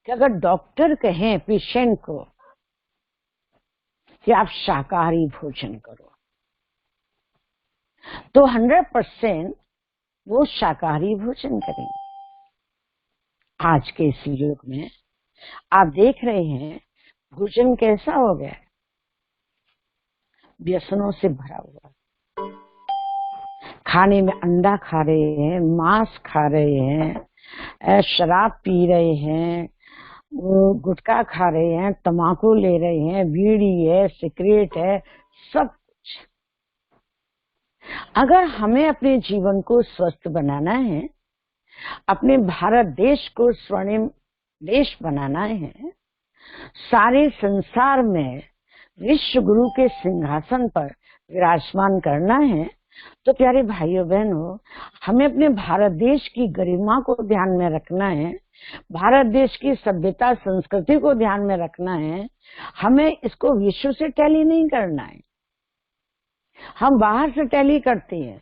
कि अगर डॉक्टर कहें पेशेंट को कि आप शाकाहारी भोजन करो, तो 100% वो शाकाहारी भोजन करेंगे। आज के इस युग में आप देख रहे हैं भोजन कैसा हो गया है, व्यसनों से भरा हुआ। खाने में अंडा खा रहे हैं, मांस खा रहे हैं, शराब पी रहे हैं, गुटखा खा रहे हैं, तम्बाकू ले रहे हैं, बीड़ी है, सिगरेट है, सब कुछ। अगर हमें अपने जीवन को स्वस्थ बनाना है, अपने भारत देश को स्वर्णिम देश बनाना है, सारे संसार में विश्व गुरु के सिंहासन पर विराजमान करना है, तो प्यारे भाइयों बहनों, हमें अपने भारत देश की गरिमा को ध्यान में रखना है, भारत देश की सभ्यता संस्कृति को ध्यान में रखना है। हमें इसको विश्व से टैली नहीं करना है। हम बाहर से टैली करते हैं,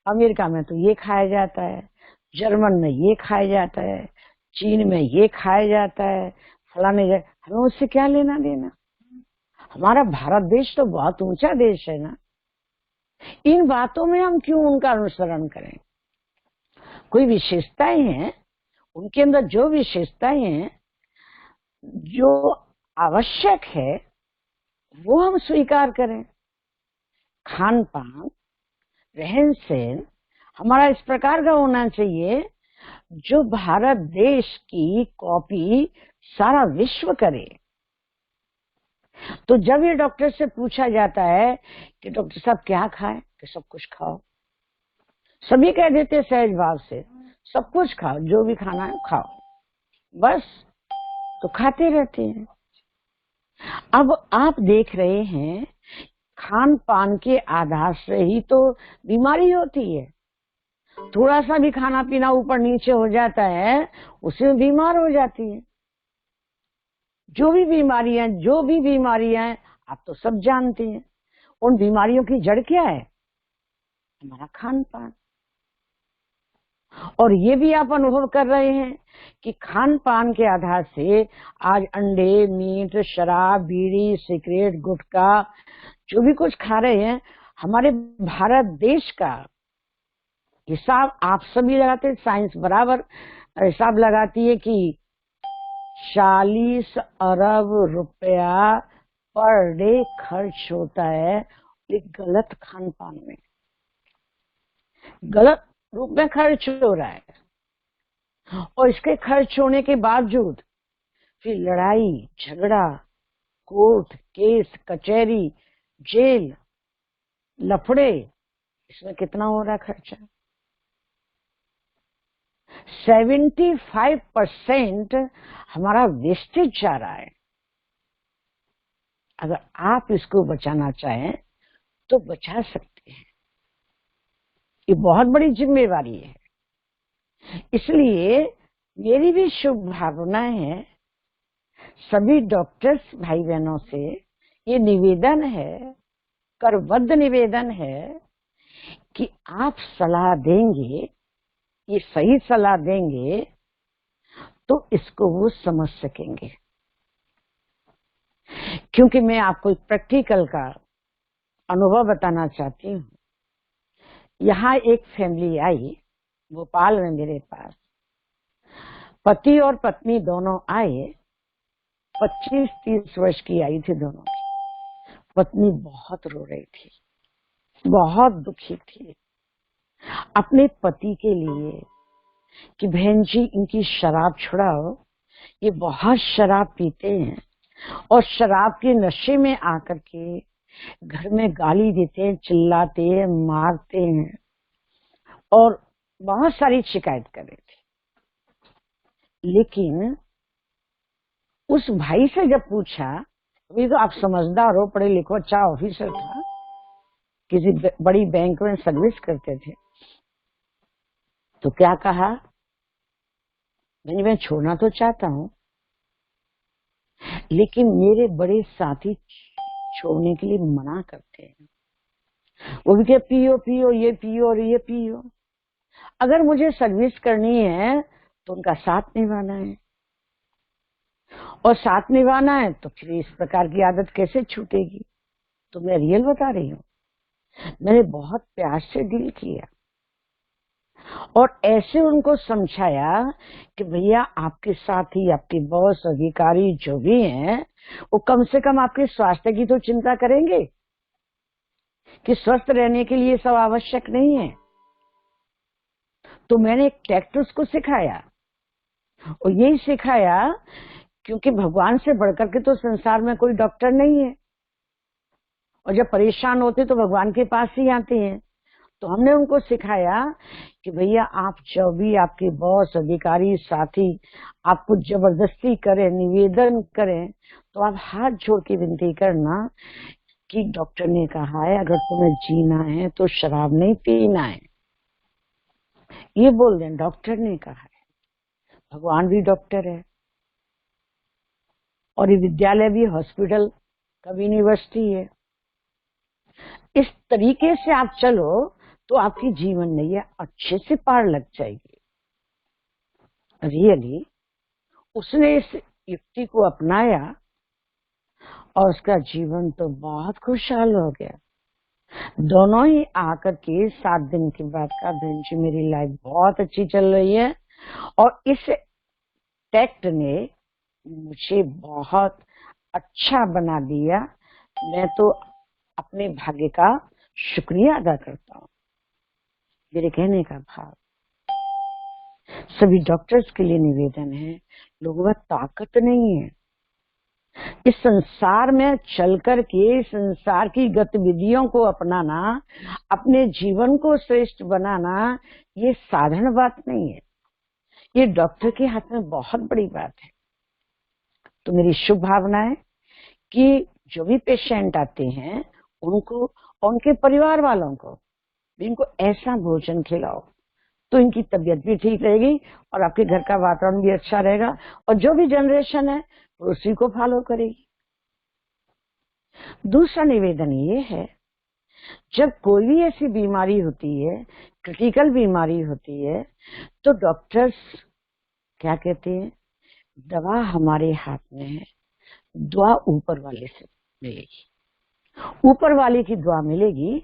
अमेरिका में तो ये खाया जाता है, जर्मन में ये खाया जाता है, चीन में ये खाया जाता है, फलाने जगह। हमें उससे क्या लेना देना? हमारा भारत देश तो बहुत ऊंचा देश है ना। इन बातों में हम क्यों उनका अनुसरण करें? कोई विशेषताएं हैं, उनके अंदर जो विशेषताएं हैं, जो आवश्यक है, वो हम स्वीकार करें। खान पान, रहन सहन हमारा इस प्रकार का होना चाहिए जो भारत देश की कॉपी सारा विश्व करे। तो जब ये डॉक्टर से पूछा जाता है कि डॉक्टर साहब क्या खाएं, कि सब कुछ खाओ, सभी कह देते सहज भाव से सब कुछ खाओ, जो भी खाना है खाओ, बस। तो खाते रहते हैं। अब आप देख रहे हैं खान पान के आधार से ही तो बीमारी होती है। थोड़ा सा भी खाना पीना ऊपर नीचे हो जाता है, उसमें बीमार हो जाती है। जो भी बीमारियां हैं आप तो सब जानते हैं। उन बीमारियों की जड़ क्या है? हमारा खान पान। और ये भी आप अनुभव कर रहे हैं कि खान पान के आधार से आज अंडे, मीट, शराब, बीड़ी, सिगरेट, गुटखा जो भी कुछ खा रहे हैं, हमारे भारत देश का हिसाब आप सभी लगाते हैं, साइंस बराबर हिसाब लगाती है कि 40 अरब रुपया पर डे खर्च होता है एक गलत खान पान में, गलत रूप में खर्च हो रहा है। और इसके खर्च होने के बावजूद फिर लड़ाई झगड़ा, कोर्ट केस, कचहरी, जेल, लफड़े, इसमें कितना हो रहा है खर्चा? 75% हमारा वेस्टेज जा रहा है। अगर आप इसको बचाना चाहें तो बचा सकते हैं। ये बहुत बड़ी जिम्मेवारी है। इसलिए मेरी भी शुभ भावनाएं हैं सभी डॉक्टर्स भाई बहनों से। ये निवेदन है, करबद्ध निवेदन है कि आप सलाह देंगे, ये सही सलाह देंगे तो इसको वो समझ सकेंगे। क्योंकि मैं आपको एक प्रैक्टिकल का अनुभव बताना चाहती हूँ। यहाँ एक फैमिली आई भोपाल में मेरे पास, पति और पत्नी दोनों आए, 25-30 वर्ष की आई थी दोनों की। पत्नी बहुत रो रही थी, बहुत दुखी थी अपने पति के लिए कि बहन जी इनकी शराब छुड़ाओ, ये बहुत शराब पीते हैं और शराब के नशे में आकर के घर में गाली देते हैं, चिल्लाते हैं, मारते हैं और बहुत सारी शिकायत कर रहे थे। लेकिन उस भाई से जब पूछा, अभी तो आप समझदार हो, पढ़े लिखो, अच्छा ऑफिसर था, किसी बड़ी बैंक में सर्विस करते थे, तो क्या कहा, मैं छोड़ना तो चाहता हूं लेकिन मेरे बड़े साथी छोड़ने के लिए मना करते हैं। वो भी क्या पियो पियो, ये पियो और ये पियो। अगर मुझे सर्विस करनी है तो उनका साथ निभाना है। और साथ निभाना है तो फिर इस प्रकार की आदत कैसे छूटेगी। तो मैं रियल बता रही हूँ, मैंने बहुत प्यार से डील किया और ऐसे उनको समझाया कि भैया आपके साथी, आपके बॉस, अधिकारी जो भी हैं, वो कम से कम आपके स्वास्थ्य की तो चिंता करेंगे कि स्वस्थ रहने के लिए सब आवश्यक नहीं है। तो मैंने एक टैक्ट उसको सिखाया और यही सिखाया क्योंकि भगवान से बढ़कर के तो संसार में कोई डॉक्टर नहीं है, और जब परेशान होते तो भगवान के पास ही आते हैं। तो हमने उनको सिखाया कि भैया आप जब भी आपके बॉस, अधिकारी, साथी आपको जबरदस्ती करें, निवेदन करें, तो आप हाथ जोड़ के विनती करना कि डॉक्टर ने कहा है अगर तुम्हें जीना है तो शराब नहीं पीना है, ये बोल दें डॉक्टर ने कहा है। भगवान भी डॉक्टर है और ये विद्यालय भी हॉस्पिटल का यूनिवर्सिटी है। इस तरीके से आप चलो तो आपकी जीवन नैया अच्छे से पार लग जाएगी। रियली उसने इस युक्ति को अपनाया और उसका जीवन तो बहुत खुशहाल हो गया। दोनों ही आकर के 7 दिन के बाद का बहन जी मेरी लाइफ बहुत अच्छी चल रही है और इस टैक्ट ने मुझे बहुत अच्छा बना दिया। मैं तो अपने भाग्य का शुक्रिया अदा करता हूँ। मेरे कहने का भाव सभी डॉक्टर्स के लिए निवेदन है, लोगों में ताकत नहीं है इस संसार में चल करके संसार की गतिविधियों को अपनाना, अपने जीवन को श्रेष्ठ बनाना, ये साधारण बात नहीं है, ये डॉक्टर के हाथ में बहुत बड़ी बात है। तो मेरी शुभ भावना है कि जो भी पेशेंट आते हैं उनको और उनके परिवार वालों को इनको ऐसा भोजन खिलाओ तो इनकी तबीयत भी ठीक रहेगी और आपके घर का वातावरण भी अच्छा रहेगा और जो भी जनरेशन है वो उसी को फॉलो करेगी। दूसरा निवेदन ये है, जब कोई भी ऐसी बीमारी होती है, क्रिटिकल बीमारी होती है, तो डॉक्टर्स क्या कहते हैं, दवा हमारे हाथ में है, दुआ ऊपर वाले से मिलेगी, ऊपर वाले की दुआ मिलेगी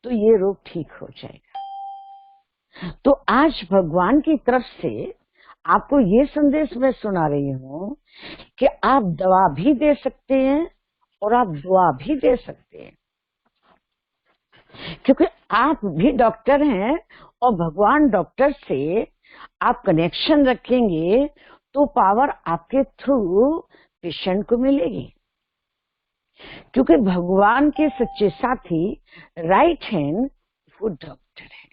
तो ये रोग ठीक हो जाएगा। तो आज भगवान की तरफ से आपको ये संदेश मैं सुना रही हूँ कि आप दवा भी दे सकते हैं और आप दुआ भी दे सकते हैं, क्योंकि आप भी डॉक्टर हैं और भगवान डॉक्टर से आप कनेक्शन रखेंगे तो पावर आपके थ्रू पेशेंट को मिलेगी, क्योंकि भगवान के सच्चे साथी राइट हैंड वो डॉक्टर है।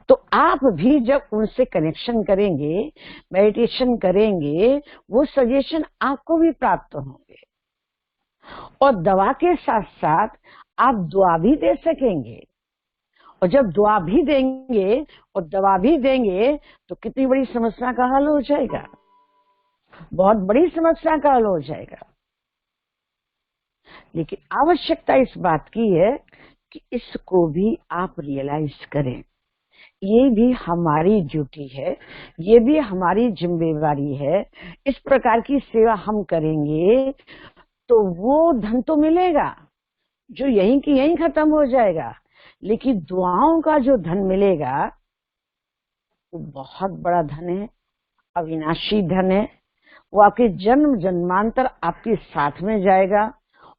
तो आप भी जब उनसे कनेक्शन करेंगे, मेडिटेशन करेंगे, वो सजेशन आपको भी प्राप्त होंगे और दवा के साथ साथ आप दुआ भी दे सकेंगे। और जब दुआ भी देंगे और दवा भी देंगे तो कितनी बड़ी समस्या का हल हो जाएगा, बहुत बड़ी समस्या का हल हो जाएगा। लेकिन आवश्यकता इस बात की है कि इसको भी आप रियलाइज करें, ये भी हमारी ड्यूटी है, ये भी हमारी जिम्मेवारी है। इस प्रकार की सेवा हम करेंगे तो वो धन तो मिलेगा जो यहीं की यहीं खत्म हो जाएगा, लेकिन दुआओं का जो धन मिलेगा वो बहुत बड़ा धन है, अविनाशी धन है। वो आपके जन्म जन्मांतर आपके साथ में जाएगा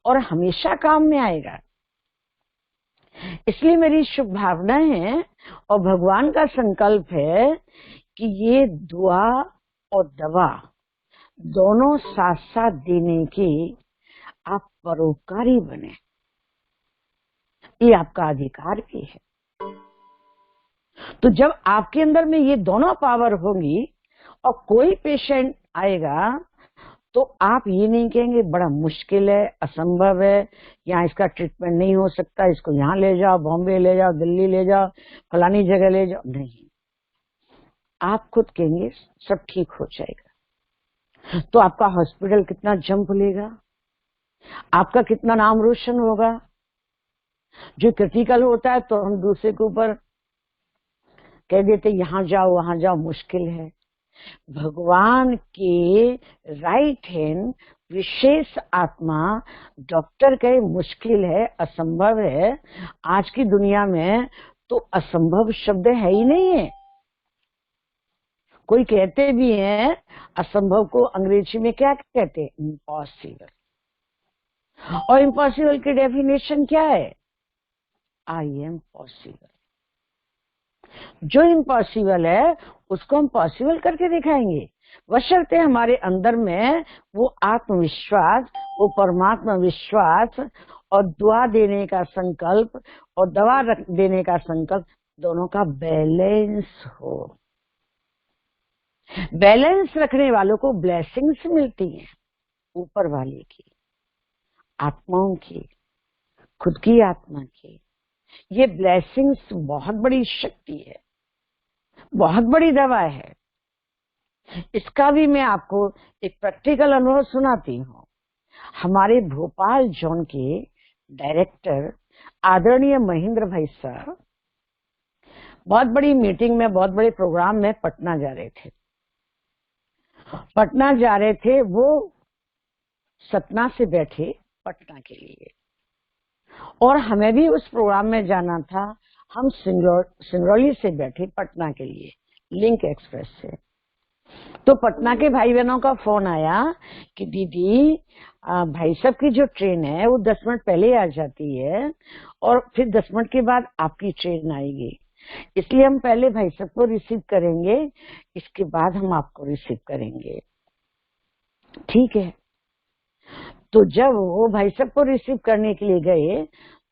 और हमेशा काम में आएगा। इसलिए मेरी शुभ भावना है और भगवान का संकल्प है कि ये दुआ और दवा दोनों साथ साथ देने की आप परोपकारी बने, ये आपका अधिकार भी है। तो जब आपके अंदर में ये दोनों पावर होंगी और कोई पेशेंट आएगा तो आप ये नहीं कहेंगे बड़ा मुश्किल है, असंभव है, यहाँ इसका ट्रीटमेंट नहीं हो सकता, इसको यहाँ ले जाओ, बॉम्बे ले जाओ, दिल्ली ले जाओ, फलानी जगह ले जाओ। नहीं, आप खुद कहेंगे सब ठीक हो जाएगा। तो आपका हॉस्पिटल कितना जंप लेगा, आपका कितना नाम रोशन होगा। जो क्रिटिकल होता है तो हम दूसरे के ऊपर कह देते यहाँ जाओ वहां जाओ, मुश्किल है। भगवान के राइट हैंड विशेष आत्मा डॉक्टर कहे मुश्किल है, असंभव है। आज की दुनिया में तो असंभव शब्द है ही नहीं है। कोई कहते भी हैं असंभव को अंग्रेजी में क्या कहते हैं? इम्पॉसिबल। और इम्पॉसिबल की डेफिनेशन क्या है? I am possible. जो इम्पॉसिबल है उसको हम पॉसिबल करके दिखाएंगे, बशर्ते हमारे अंदर में वो आत्मविश्वास, वो परमात्मा विश्वास और दुआ देने का संकल्प और दवा देने का संकल्प, दोनों का बैलेंस हो। बैलेंस रखने वालों को ब्लेसिंग्स मिलती हैं, ऊपर वाले की, आत्माओं की, खुद की आत्मा की। ये ब्लेसिंग्स बहुत बड़ी शक्ति है, बहुत बड़ी दवा है। इसका भी मैं आपको एक प्रैक्टिकल अनुभव सुनाती हूँ। हमारे भोपाल जोन के डायरेक्टर आदरणीय महेंद्र भाई साहब बहुत बड़ी मीटिंग में, बहुत बड़े प्रोग्राम में पटना जा रहे थे। वो सतना से बैठे पटना के लिए, और हमें भी उस प्रोग्राम में जाना था। हम सिंगरौली से बैठे पटना के लिए लिंक एक्सप्रेस से। तो पटना के भाई बहनों का फोन आया कि दीदी भाई साहब की जो ट्रेन है वो 10 मिनट पहले आ जाती है और फिर 10 मिनट के बाद आपकी ट्रेन आएगी, इसलिए हम पहले भाई साहब को रिसीव करेंगे, इसके बाद हम आपको रिसीव करेंगे। ठीक है। तो जब वो भाई साहब को रिसीव करने के लिए गए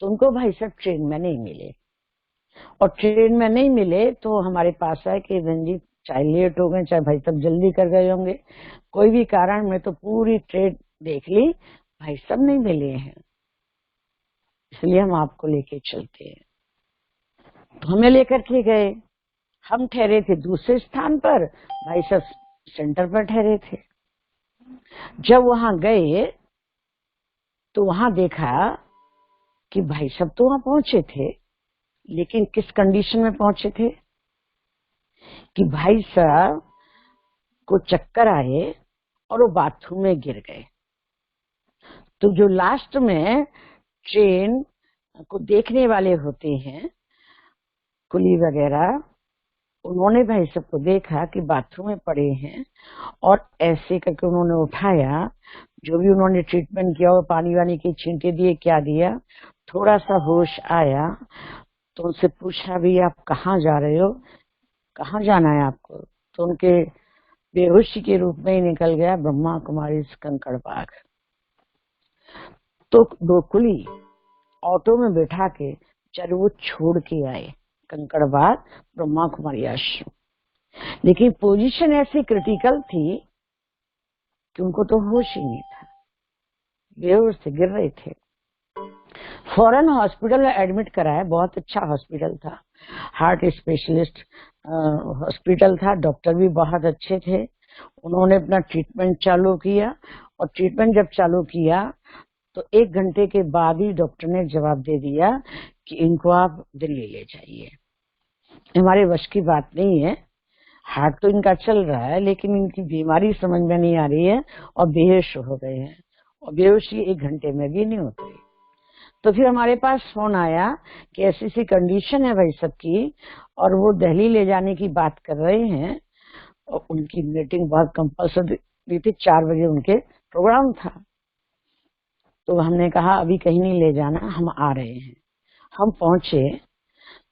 तो उनको भाई साहब ट्रेन में नहीं मिले, और ट्रेन में नहीं मिले तो हमारे पास आए कि बहन जी चाहे लेट हो गए, चाहे भाई साहब जल्दी कर गए होंगे, कोई भी कारण में तो पूरी ट्रेन देख ली, भाई साहब नहीं मिले हैं, इसलिए हम आपको लेके चलते हैं। तो हमें लेकर के गए। हम ठहरे थे दूसरे स्थान पर, भाई साहब सेंटर पर ठहरे थे। जब वहां गए तो वहां देखा कि भाई साहब तो वहां पहुंचे थे, लेकिन किस कंडीशन में पहुंचे थे कि भाई साहब को चक्कर आए और वो बाथरूम में गिर गए। तो जो लास्ट में ट्रेन को देखने वाले होते हैं, कुली वगैरह, उन्होंने भाई साहब को देखा कि बाथरूम में पड़े हैं, और ऐसे करके उन्होंने उठाया, जो भी उन्होंने ट्रीटमेंट किया, वो पानी वानी के छींटे दिए, क्या दिया, थोड़ा सा होश आया तो उनसे पूछा भी आप कहाँ जा रहे हो, कहाँ जाना है आपको? तो उनके बेहोशी के रूप में ही निकल गया ब्रह्मा कुमारी कंकड़ बाग। तो दो कुली ऑटो में बैठा के चलो वो छोड़ के आए कंकड़ बाग ब्रह्मा कुमारी आश्रम, लेकिन पोजीशन ऐसी क्रिटिकल थी कि उनको तो होश ही नहीं था, बेहोश से गिर रहे थे। फौरन हॉस्पिटल में एडमिट कराया, बहुत अच्छा हॉस्पिटल था, हार्ट स्पेशलिस्ट हॉस्पिटल था, डॉक्टर भी बहुत अच्छे थे। उन्होंने अपना ट्रीटमेंट चालू किया, और ट्रीटमेंट जब चालू किया तो 1 घंटे के बाद ही डॉक्टर ने जवाब दे दिया कि इनको आप दिल्ली ले जाइए। हमारे वश की बात नहीं है, हार्ट तो इनका चल रहा है, लेकिन इनकी बीमारी समझ में नहीं आ रही है और बेहोश हो गए हैं, और बेहोशी 1 घंटे में भी नहीं होती। तो फिर हमारे पास फोन आया कि ऐसी सी कंडीशन है भाई सबकी, और वो दिल्ली ले जाने की बात कर रहे हैं, और उनकी मीटिंग बहुत कंपल्सरी थी, 4 बजे उनके प्रोग्राम था। तो हमने कहा अभी कहीं नहीं ले जाना, हम आ रहे हैं। हम पहुंचे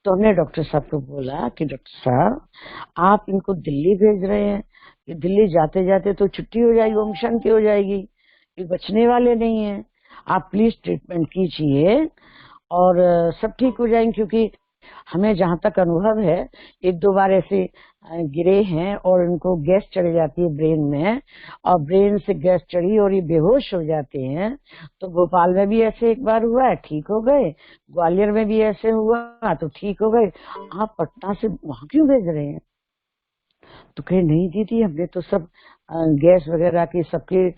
तो हमने डॉक्टर साहब को बोला कि डॉक्टर साहब आप इनको दिल्ली भेज रहे हैं, ये दिल्ली जाते जाते तो छुट्टी हो जाएगी, ओम शांति हो जाएगी, ये बचने वाले नहीं है, आप प्लीज ट्रीटमेंट कीजिए और सब ठीक हो जाएंगे। क्योंकि हमें जहां तक अनुभव है, 1-2 बार ऐसे गिरे हैं और इनको गैस चढ़ जाती है ब्रेन में, और ब्रेन से गैस चढ़ी और ये बेहोश हो जाते हैं। तो भोपाल में भी ऐसे एक बार हुआ है, ठीक हो गए, ग्वालियर में भी ऐसे हुआ तो ठीक हो गए, आप पटना से वहां क्यों भेज रहे हैं? तो कहे नहीं दीदी, हमने तो सब गैस वगैरह की सबके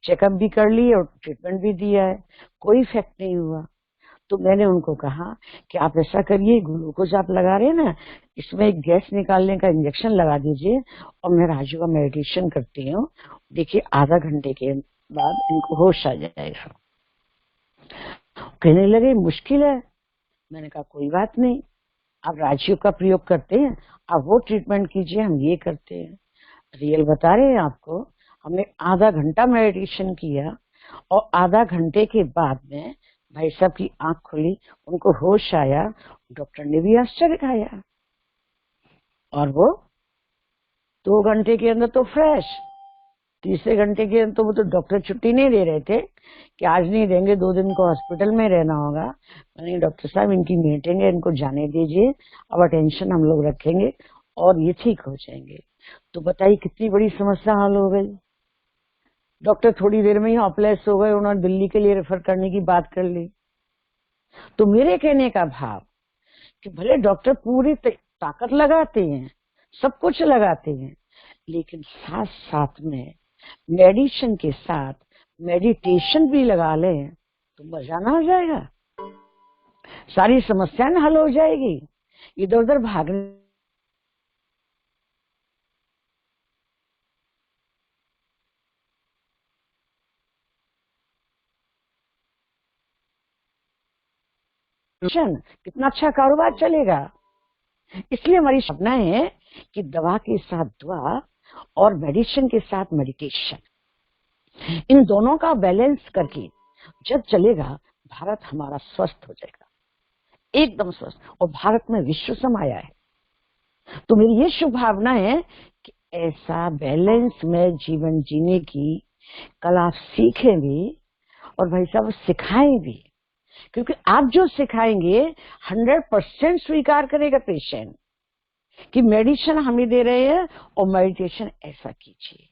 चेकअप भी कर लिए और ट्रीटमेंट भी दिया है, कोई इफेक्ट नहीं हुआ। तो मैंने उनको कहा कि आप ऐसा करिए, ग्लूकोज आप लगा रहे हैं ना, इसमें एक गैस निकालने का इंजेक्शन लगा दीजिए और मैं राजू का मेडिटेशन करती हूँ, देखिए आधा घंटे के बाद इनको होश आ जाएगा। कहने लगे मुश्किल है। मैंने कहा कोई बात नहीं, आप राजयोग का प्रयोग करते हैं, आप वो ट्रीटमेंट कीजिए, हम ये करते हैं। रियल बता रहे हैं आपको, हमने आधा घंटा मेडिटेशन किया और आधा घंटे के बाद में भाई साहब की आंख खुली, उनको होश आया, डॉक्टर ने भी आश्चर्य खाया और वो 2 घंटे के अंदर तो फ्रेश। तीसरे घंटे के अंदर तो वो तो डॉक्टर छुट्टी नहीं दे रहे थे कि आज नहीं देंगे, 2 दिन को हॉस्पिटल में रहना होगा। मैंने डॉक्टर साहब इनकी मीटिंग है, इनको जाने दीजिए, अब अटेंशन हम लोग रखेंगे और ये ठीक हो जाएंगे। तो बताइए कितनी बड़ी समस्या हल हो गई। डॉक्टर थोड़ी देर में ही हॉपलेस हो गए, उन्होंने दिल्ली के लिए रेफर करने की बात कर ली। तो मेरे कहने का भाव कि भले डॉक्टर पूरी ताकत लगाते हैं, सब कुछ लगाते हैं, लेकिन साथ साथ में मेडिसिन के साथ मेडिटेशन भी लगा लें तो मजा ना हो जाएगा, सारी समस्याएं हल हो जाएगी। इधर उधर भागने कितना अच्छा कारोबार चलेगा। इसलिए हमारी सपना है कि दवा के साथ दुआ और मेडिसिन के साथ मेडिटेशन, इन दोनों का बैलेंस करके जब चलेगा, भारत हमारा स्वस्थ हो जाएगा, एकदम स्वस्थ, और भारत में विश्व समाया है। तो मेरी ये शुभ भावना है कि ऐसा बैलेंस में जीवन जीने की कला सीखें भी और भाई साहब सिखाएं भी, क्योंकि आप जो सिखाएंगे 100% स्वीकार करेगा पेशेंट कि मेडिसिन हम ही दे रहे हैं और मेडिटेशन ऐसा कीजिए।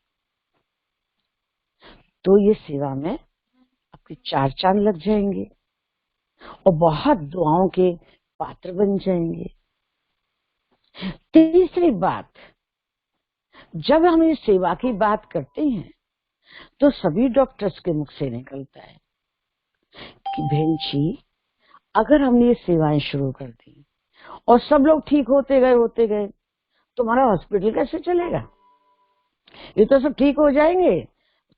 तो ये सेवा में आपके 4 चांद लग जाएंगे और बहुत दुआओं के पात्र बन जाएंगे। तीसरी बात, जब हम इस सेवा की बात करते हैं तो सभी डॉक्टर्स के मुख से निकलता है कि बहन जी, अगर हमने ये सेवाएं शुरू कर दी और सब लोग ठीक होते गए तो हमारा हॉस्पिटल कैसे चलेगा? ये तो सब ठीक हो जाएंगे,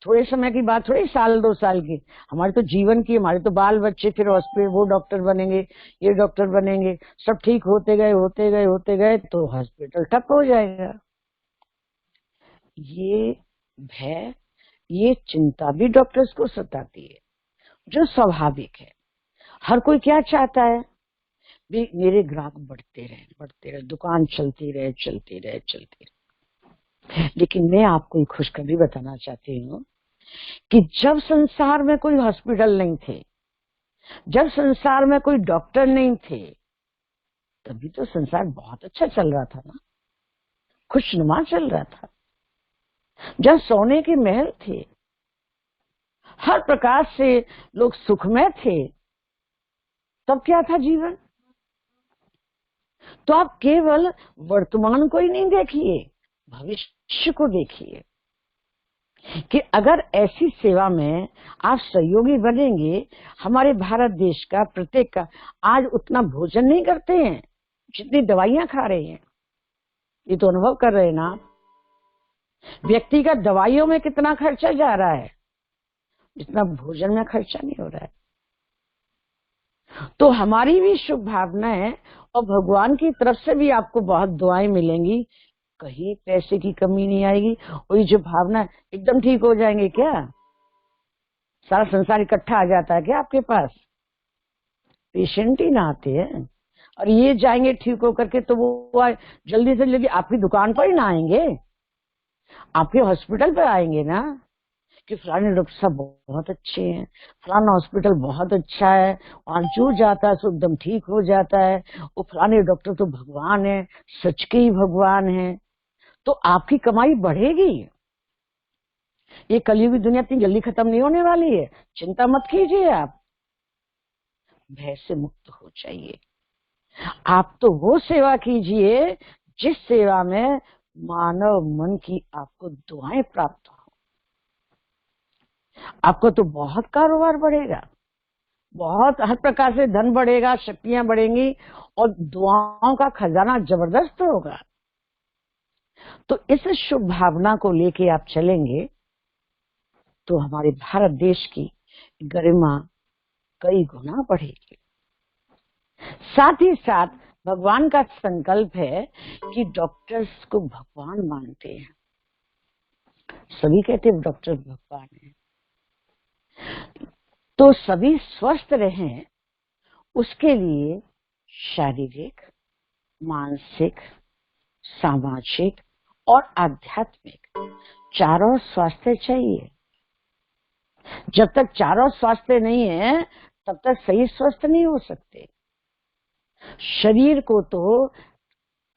थोड़े समय की बात थोड़ी, साल 2 साल की, हमारे तो जीवन की, हमारे तो बाल बच्चे फिर हॉस्पिटल, वो डॉक्टर बनेंगे, ये डॉक्टर बनेंगे, सब ठीक होते गए तो हॉस्पिटल ठप हो जाएगा। ये भय, ये चिंता भी डॉक्टर्स को सताती है, जो स्वाभाविक है। हर कोई क्या चाहता है भी मेरे ग्राहक बढ़ते रहे, दुकान चलती रहे। लेकिन मैं आपको एक खुशखबरी बताना चाहती हूँ कि जब संसार में कोई हॉस्पिटल नहीं थे, जब संसार में कोई डॉक्टर नहीं थे, तभी तो संसार बहुत अच्छा चल रहा था ना, खुशनुमा चल रहा था। जब सोने के महल थे, हर प्रकार से लोग सुखमय थे, तब क्या था जीवन? तो आप केवल वर्तमान को ही नहीं देखिए, भविष्य को देखिए कि अगर ऐसी सेवा में आप सहयोगी बनेंगे, हमारे भारत देश का प्रत्येक का आज उतना भोजन नहीं करते हैं जितनी दवाइयां खा रहे हैं। ये तो अनुभव कर रहे हैं ना आप, व्यक्तिगत दवाइयों में कितना खर्चा जा रहा है जितना भोजन में खर्चा नहीं हो रहा है। तो हमारी भी शुभ भावना है और भगवान की तरफ से भी आपको बहुत दुआएं मिलेंगी, कहीं पैसे की कमी नहीं आएगी। और ये जो भावना एकदम ठीक हो जाएंगे क्या? सारा संसार इकट्ठा आ जाता है क्या आपके पास? पेशेंट ही ना आते हैं, और ये जाएंगे ठीक होकर के तो वो जल्दी से जल्दी आपकी दुकान पर ही ना आएंगे, आपके हॉस्पिटल पे आएंगे ना कि फलाने डॉक्टर साहब बहुत अच्छे हैं, फलाना हॉस्पिटल बहुत अच्छा है, वहां जो जाता है तो एकदम ठीक हो जाता है, वो फलाने डॉक्टर तो भगवान है, सच के ही भगवान है। तो आपकी कमाई बढ़ेगी। ये कलयुगी दुनिया इतनी जल्दी खत्म नहीं होने वाली है, चिंता मत कीजिए, आप भय से मुक्त हो जाइए। आप तो वो सेवा कीजिए जिस सेवा में मानव मन की आपको दुआएं प्राप्त हो, आपको तो बहुत कारोबार बढ़ेगा, बहुत हर प्रकार से धन बढ़ेगा, शक्तियां बढ़ेंगी और दुआओं का खजाना जबरदस्त होगा। तो इस शुभ भावना को लेके आप चलेंगे तो हमारे भारत देश की गरिमा कई गुना बढ़ेगी। साथ ही साथ भगवान का संकल्प है कि डॉक्टर्स को भगवान मानते हैं, सभी कहते हैं डॉक्टर भगवान है। तो सभी स्वस्थ रहें, उसके लिए शारीरिक, मानसिक, सामाजिक और आध्यात्मिक चारों स्वास्थ्य चाहिए। जब तक चारों स्वास्थ्य नहीं है तब तक सही स्वस्थ नहीं हो सकते। शरीर को तो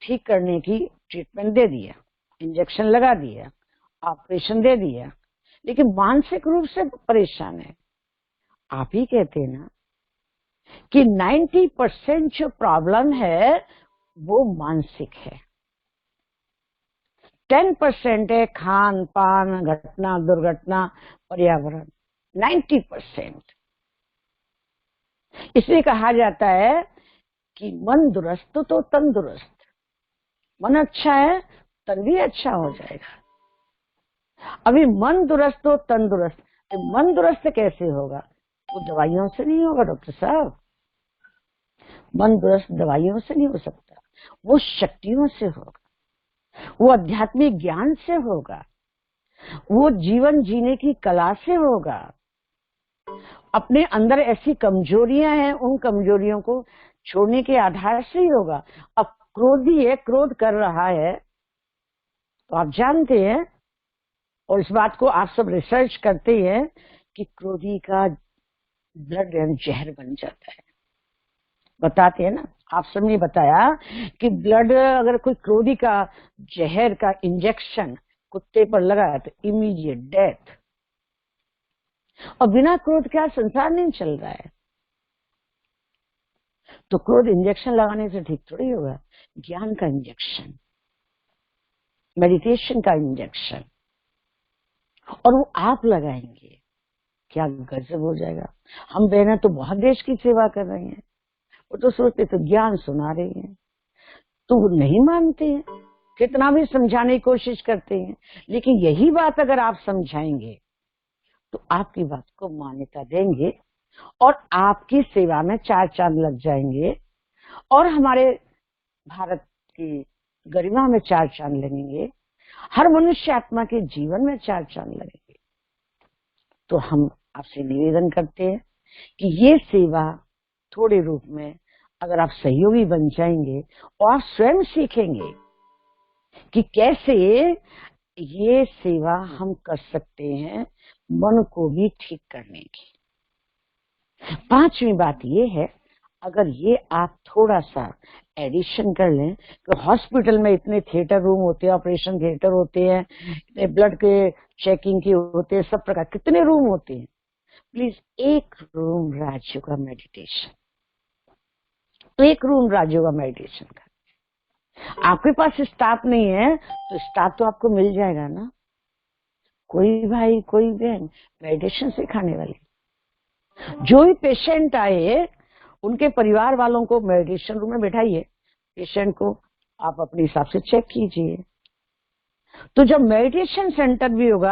ठीक करने की ट्रीटमेंट दे दिया, इंजेक्शन लगा दिया, ऑपरेशन दे दिया, लेकिन मानसिक रूप से परेशान है। आप ही कहते हैं ना कि 90% जो प्रॉब्लम है वो मानसिक है, 10% है खान पान, घटना दुर्घटना, पर्यावरण, 90%। इसलिए कहा जाता है कि मन दुरुस्त तो तंदुरुस्त। मन अच्छा है, तन भी अच्छा हो जाएगा। अभी मन दुरुस्त हो तंदुरुस्त, मन दुरुस्त कैसे होगा? वो दवाइयों से नहीं होगा डॉक्टर साहब। मन दुरुस्त दवाइयों से नहीं हो सकता, वो शक्तियों से होगा, वो आध्यात्मिक ज्ञान से होगा, वो जीवन जीने की कला से होगा। अपने अंदर ऐसी कमजोरियां हैं, उन कमजोरियों को छोड़ने के आधार से ही होगा। अब क्रोधी है, क्रोध कर रहा है, तो आप जानते हैं और इस बात को आप सब रिसर्च करते हैं कि क्रोधी का ब्लड जहर बन जाता है। बताते हैं ना, आप सबने बताया कि ब्लड अगर कोई क्रोधी का जहर का इंजेक्शन कुत्ते पर लगा तो इमीडिएट डेथ। और बिना क्रोध के आज संसार नहीं चल रहा है। तो क्रोध इंजेक्शन लगाने से ठीक थोड़ी होगा। ज्ञान का इंजेक्शन, मेडिटेशन का इंजेक्शन, और वो आप लगाएंगे, क्या गजब हो जाएगा। हम बहनें तो बहुत देश की सेवा कर रहे हैं, वो तो सोचते तो ज्ञान सुना रही हैं, तो वो नहीं मानते हैं, कितना भी समझाने की कोशिश करते हैं। लेकिन यही बात अगर आप समझाएंगे तो आपकी बात को मान्यता देंगे और आपकी सेवा में 4 चांद लग जाएंगे और हमारे भारत की गरिमा में 4 चांद लगेंगे, हर मनुष्य आत्मा के जीवन में 4 चांद लगेंगे। तो हम आपसे निवेदन करते हैं कि ये सेवा थोड़े रूप में अगर आप सहयोगी बन जाएंगे और आप स्वयं सीखेंगे कि कैसे ये सेवा हम कर सकते हैं मन को भी ठीक करने की। 5वीं बात ये है, अगर ये आप थोड़ा सा एडिशन कर लें कि हॉस्पिटल में इतने थिएटर रूम होते हैं, ऑपरेशन थिएटर होते हैं, इतने ब्लड के चेकिंग के होते हैं, सब प्रकार कितने रूम होते हैं। प्लीज एक रूम राजयोगा मेडिटेशन, एक रूम राजयोगा मेडिटेशन का। आपके पास स्टाफ नहीं है तो स्टाफ तो आपको मिल जाएगा ना, कोई भाई कोई बहन मेडिटेशन सिखाने वाले। जो भी पेशेंट आए उनके परिवार वालों को मेडिटेशन रूम में बैठाइए, पेशेंट को आप अपने हिसाब से चेक कीजिए। तो जब मेडिटेशन सेंटर भी होगा